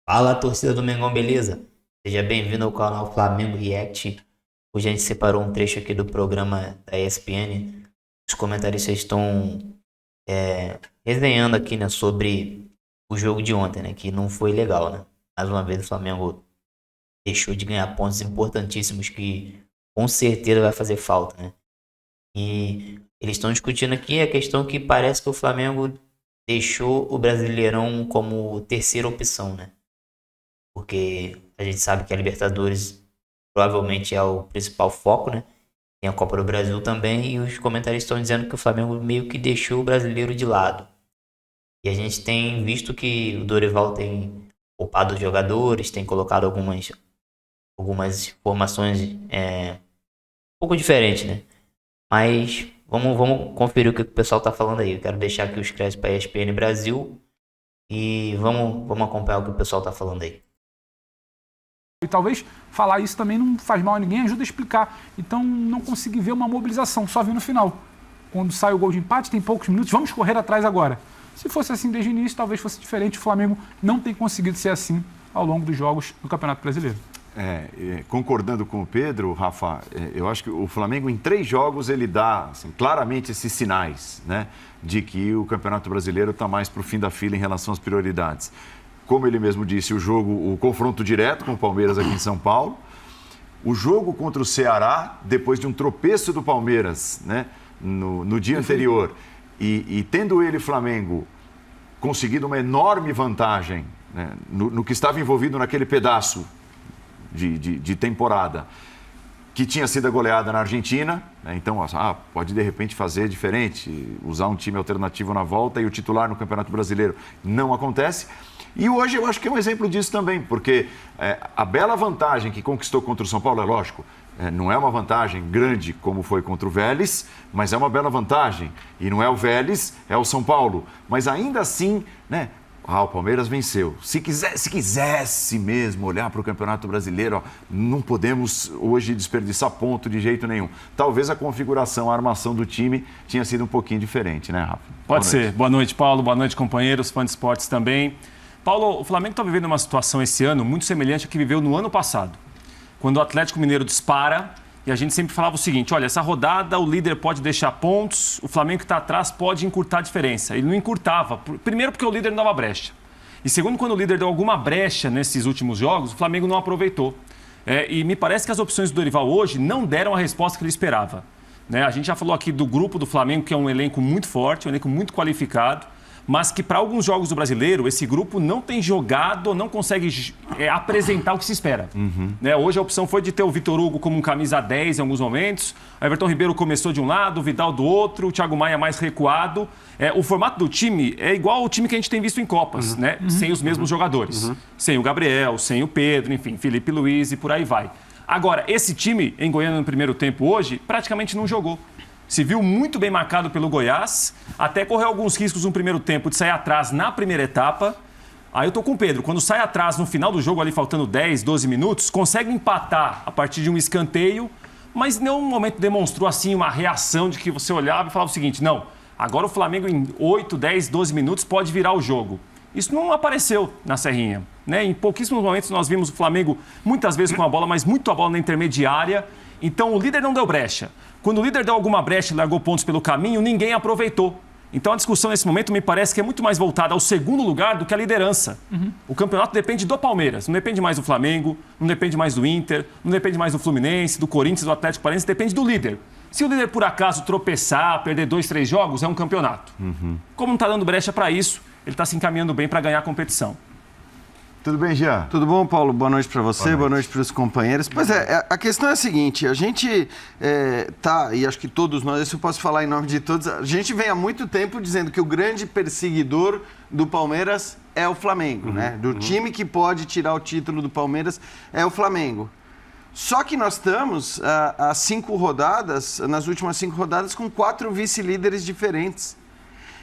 Fala, torcida do Mengão, beleza? Seja bem-vindo ao canal Flamengo React. Hoje a gente separou um trecho aqui do programa da ESPN. Os comentaristas estão resenhando aqui, né, sobre o jogo de ontem, né, que não foi legal, né? Mais uma vez o Flamengo deixou de ganhar pontos importantíssimos que com certeza vai fazer falta, né? E eles estão discutindo aqui a questão que parece que o Flamengo deixou o Brasileirão como terceira opção, né? Porque a gente sabe que a Libertadores provavelmente é o principal foco, né? Tem a Copa do Brasil também e os comentários estão dizendo que o Flamengo meio que deixou o brasileiro de lado. E a gente tem visto que o Dorival tem poupado os jogadores, tem colocado algumas formações um pouco diferentes, né? Mas vamos conferir o que o pessoal tá falando aí. Eu quero deixar aqui os créditos para a ESPN Brasil e vamos acompanhar o que o pessoal tá falando aí. E talvez falar isso também não faz mal a ninguém, ajuda a explicar. Então não consegui ver uma mobilização, só vi no final. Quando sai o gol de empate, tem poucos minutos, vamos correr atrás agora. Se fosse assim desde o início, talvez fosse diferente. O Flamengo não tem conseguido ser assim ao longo dos jogos do Campeonato Brasileiro. Concordando com o Pedro, Rafa, eu acho que o Flamengo em 3 jogos ele dá assim, claramente esses sinais, né, de que o Campeonato Brasileiro está mais para o fim da fila em relação às prioridades. Como ele mesmo disse, o confronto direto com o Palmeiras aqui em São Paulo, o jogo contra o Ceará, depois de um tropeço do Palmeiras, né, no dia anterior, e tendo ele, Flamengo, conseguido uma enorme vantagem, né, no que estava envolvido naquele pedaço de temporada, que tinha sido a goleada na Argentina, né, então pode de repente fazer diferente, usar um time alternativo na volta e o titular no Campeonato Brasileiro não acontece. E hoje eu acho que é um exemplo disso também, porque a bela vantagem que conquistou contra o São Paulo, é lógico, não é uma vantagem grande como foi contra o Vélez, mas é uma bela vantagem. E não é o Vélez, é o São Paulo. Mas ainda assim, né, o Palmeiras venceu. Se quisesse mesmo olhar para o Campeonato Brasileiro, não podemos hoje desperdiçar ponto de jeito nenhum. Talvez a configuração, a armação do time tinha sido um pouquinho diferente, né, Rafa? Pode ser. Boa noite, Paulo. Boa noite, companheiros, fãs de esportes também. Paulo, o Flamengo está vivendo uma situação esse ano muito semelhante à que viveu no ano passado, quando o Atlético Mineiro dispara e a gente sempre falava o seguinte: olha, essa rodada o líder pode deixar pontos, o Flamengo que está atrás pode encurtar a diferença. Ele não encurtava, primeiro porque o líder não dava brecha. E segundo, quando o líder deu alguma brecha nesses últimos jogos, o Flamengo não aproveitou. E me parece que as opções do Dorival hoje não deram a resposta que ele esperava. A gente já falou aqui do grupo do Flamengo, que é um elenco muito forte, um elenco muito qualificado, mas que para alguns jogos do Brasileiro, esse grupo não tem jogado, não consegue apresentar o que se espera. Hoje a opção foi de ter o Vitor Hugo como um camisa 10 em alguns momentos, o Everton Ribeiro começou de um lado, o Vidal do outro, o Thiago Maia mais recuado. O formato do time é igual ao time que a gente tem visto em Copas, sem os mesmos jogadores. Sem o Gabriel, sem o Pedro, enfim, Felipe Luiz e por aí vai. Agora, esse time em Goiânia no primeiro tempo hoje praticamente não jogou. Se viu muito bem marcado pelo Goiás, até correu alguns riscos no primeiro tempo de sair atrás na primeira etapa. Aí eu tô com o Pedro, quando sai atrás no final do jogo, ali faltando 10, 12 minutos, consegue empatar a partir de um escanteio, mas em nenhum momento demonstrou assim uma reação de que você olhava e falava o seguinte: não, agora o Flamengo em 8, 10, 12 minutos pode virar o jogo. Isso não apareceu na Serrinha. Em pouquíssimos momentos nós vimos o Flamengo muitas vezes com a bola, mas muito a bola na intermediária. Então o líder não deu brecha. Quando o líder deu alguma brecha e largou pontos pelo caminho, ninguém aproveitou. Então a discussão nesse momento me parece que é muito mais voltada ao segundo lugar do que à liderança. O campeonato depende do Palmeiras, não depende mais do Flamengo, não depende mais do Inter, não depende mais do Fluminense, do Corinthians, do Atlético Paranaense, depende do líder. Se o líder por acaso tropeçar, perder 2, 3 jogos, é um campeonato. Como não está dando brecha para isso, ele está se encaminhando bem para ganhar a competição. Tudo bem, Jean? Tudo bom, Paulo? Boa noite para você, boa noite para os companheiros. Pois a questão é a seguinte: a gente e acho que todos nós, isso eu posso falar em nome de todos, a gente vem há muito tempo dizendo que o grande perseguidor do Palmeiras é o Flamengo, né? Do time que pode tirar o título do Palmeiras é o Flamengo. Só que nós estamos há 5 rodadas, nas últimas 5 rodadas, com 4 vice-líderes diferentes.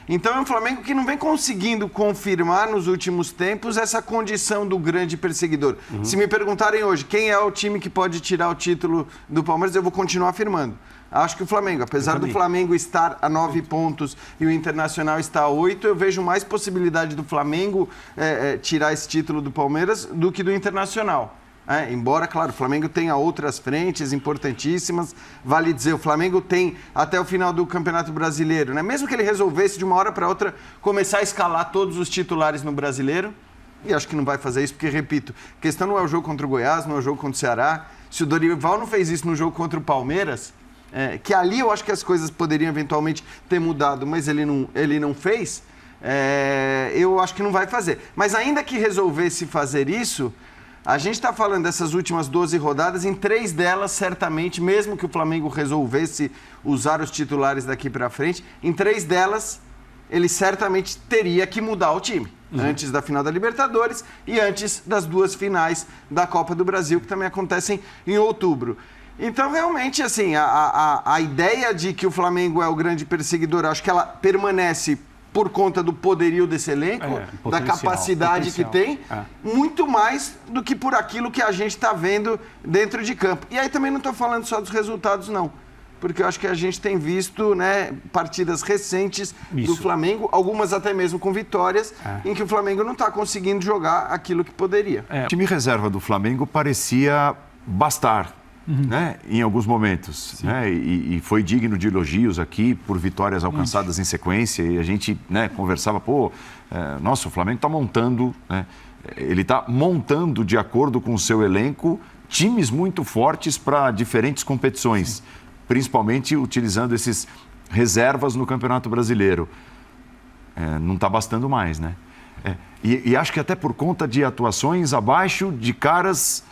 Então é um Flamengo que não vem conseguindo confirmar nos últimos tempos essa condição do grande perseguidor. Se me perguntarem hoje quem é o time que pode tirar o título do Palmeiras, eu vou continuar afirmando. Acho que o Flamengo, apesar do Flamengo estar a 9 pontos e o Internacional está a 8, eu vejo mais possibilidade do Flamengo tirar esse título do Palmeiras do que do Internacional. Embora, claro, o Flamengo tenha outras frentes importantíssimas, vale dizer, o Flamengo tem até o final do Campeonato Brasileiro, né? Mesmo que ele resolvesse de uma hora para outra começar a escalar todos os titulares no Brasileiro, e acho que não vai fazer isso, porque, repito, a questão não é o jogo contra o Goiás, não é o jogo contra o Ceará. Se o Dorival não fez isso no jogo contra o Palmeiras, que ali eu acho que as coisas poderiam eventualmente ter mudado, mas ele não fez, eu acho que não vai fazer. Mas ainda que resolvesse fazer isso, a gente está falando dessas últimas 12 rodadas, em 3 delas, certamente, mesmo que o Flamengo resolvesse usar os titulares daqui para frente, em 3 delas, ele certamente teria que mudar o time. Antes da final da Libertadores e antes das 2 finais da Copa do Brasil, que também acontecem em outubro. Então, realmente, assim, a ideia de que o Flamengo é o grande perseguidor, acho que ela permanece por conta do poderio desse elenco, da capacidade que tem, muito mais do que por aquilo que a gente está vendo dentro de campo. E aí também não estou falando só dos resultados, não. Porque eu acho que a gente tem visto, né, partidas recentes do Flamengo, algumas até mesmo com vitórias, em que o Flamengo não está conseguindo jogar aquilo que poderia. O time reserva do Flamengo parecia bastar, né, em alguns momentos, né, e foi digno de elogios aqui por vitórias alcançadas em sequência, e a gente, né, conversava, nossa, o Flamengo está montando, né, ele está montando de acordo com o seu elenco times muito fortes para diferentes competições, principalmente utilizando esses reservas no Campeonato Brasileiro. Não está bastando mais, né? E acho que até por conta de atuações abaixo de caras...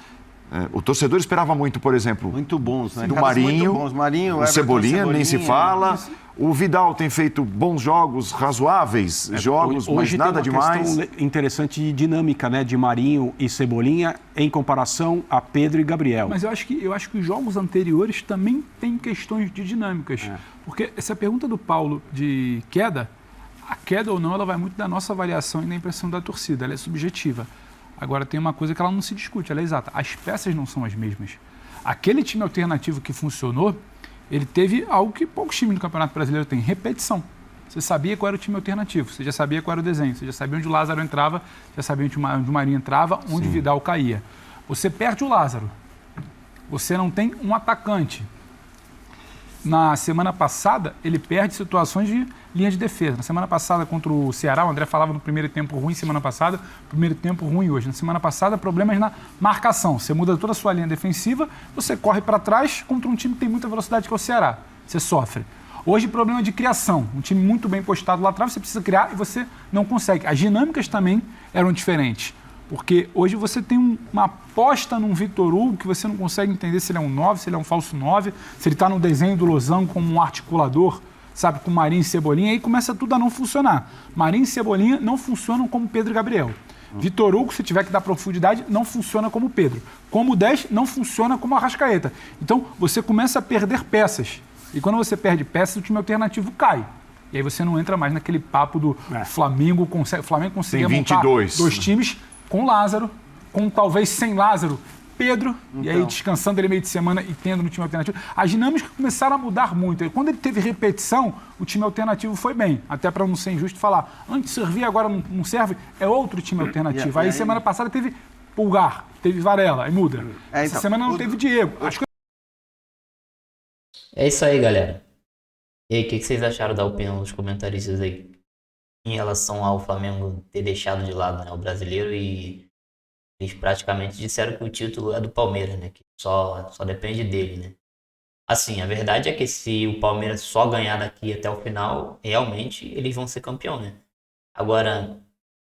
o torcedor esperava muito, por exemplo... Muito bons, né? Do Marinho, muito bons. Marinho, o Cebolinha, nem se fala. O Vidal tem feito bons jogos, razoáveis jogos, mas nada demais. Hoje tem uma questão interessante de dinâmica, né? De Marinho e Cebolinha em comparação a Pedro e Gabriel. Mas eu acho que os jogos anteriores também têm questões de dinâmicas. Porque essa pergunta do Paulo de queda, a queda ou não, ela vai muito da nossa avaliação e da impressão da torcida. Ela é subjetiva. Agora, tem uma coisa que ela não se discute, ela é exata. As peças não são as mesmas. Aquele time alternativo que funcionou, ele teve algo que poucos times do Campeonato Brasileiro têm, repetição. Você sabia qual era o time alternativo, você já sabia qual era o desenho, você já sabia onde o Lázaro entrava, já sabia onde o Marinho entrava, onde o Vidal caía. Você perde o Lázaro, você não tem um atacante. Na semana passada, ele perde situações de linha de defesa. Na semana passada, contra o Ceará, o André falava no primeiro tempo ruim, semana passada, primeiro tempo ruim hoje. Na semana passada, problemas na marcação. Você muda toda a sua linha defensiva, você corre para trás contra um time que tem muita velocidade, que é o Ceará. Você sofre. Hoje, problema de criação. Um time muito bem postado lá atrás, você precisa criar e você não consegue. As dinâmicas também eram diferentes. Porque hoje você tem uma aposta num Vitor Hugo que você não consegue entender se ele é um 9, se ele é um falso 9, se ele está no desenho do Lozão como um articulador, sabe, com Marinho e Cebolinha, aí começa tudo a não funcionar. Marinho e Cebolinha não funcionam como Pedro e Gabriel. Vitor Hugo, se tiver que dar profundidade, não funciona como Pedro. Como 10, não funciona como Arrascaeta. Então, você começa a perder peças. E quando você perde peças, o time alternativo cai. E aí você não entra mais naquele papo do Flamengo conseguia montar 2 times com Lázaro, com talvez sem Lázaro, Pedro, então. E aí descansando ele meio de semana e tendo no time alternativo. As dinâmicas começaram a mudar muito. Quando ele teve repetição, o time alternativo foi bem. Até para não ser injusto falar, antes servia, agora não serve, é outro time alternativo. Aí semana passada teve Pulgar, teve Varela, aí muda. Essa semana não teve Diego. É isso aí, galera. E aí, o que vocês acharam da opinião dos comentaristas aí? Em relação ao Flamengo ter deixado de lado, né, o brasileiro, e eles praticamente disseram que o título é do Palmeiras, né, que só depende dele, né. Assim, a verdade é que se o Palmeiras só ganhar daqui até o final, realmente eles vão ser campeão, né. Agora,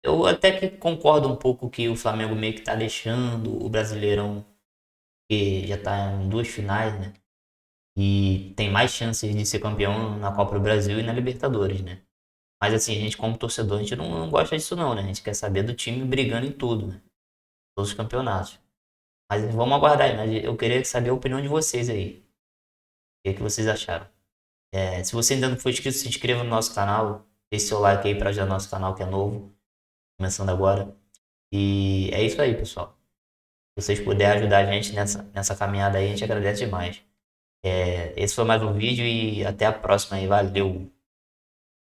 eu até que concordo um pouco que o Flamengo meio que tá deixando o Brasileirão, que já tá em 2 finais, né, e tem mais chances de ser campeão na Copa do Brasil e na Libertadores, né. Mas assim, a gente como torcedor, a gente não gosta disso não, né? A gente quer saber do time brigando em tudo, né? Todos os campeonatos. Mas vamos aguardar aí, mas eu queria saber a opinião de vocês aí. O que vocês acharam? Se você ainda não for inscrito, se inscreva no nosso canal. Deixe seu like aí para ajudar o nosso canal que é novo. Começando agora. E é isso aí, pessoal. Se vocês puderem ajudar a gente nessa caminhada aí, a gente agradece demais. Esse foi mais um vídeo e até a próxima aí. Valeu!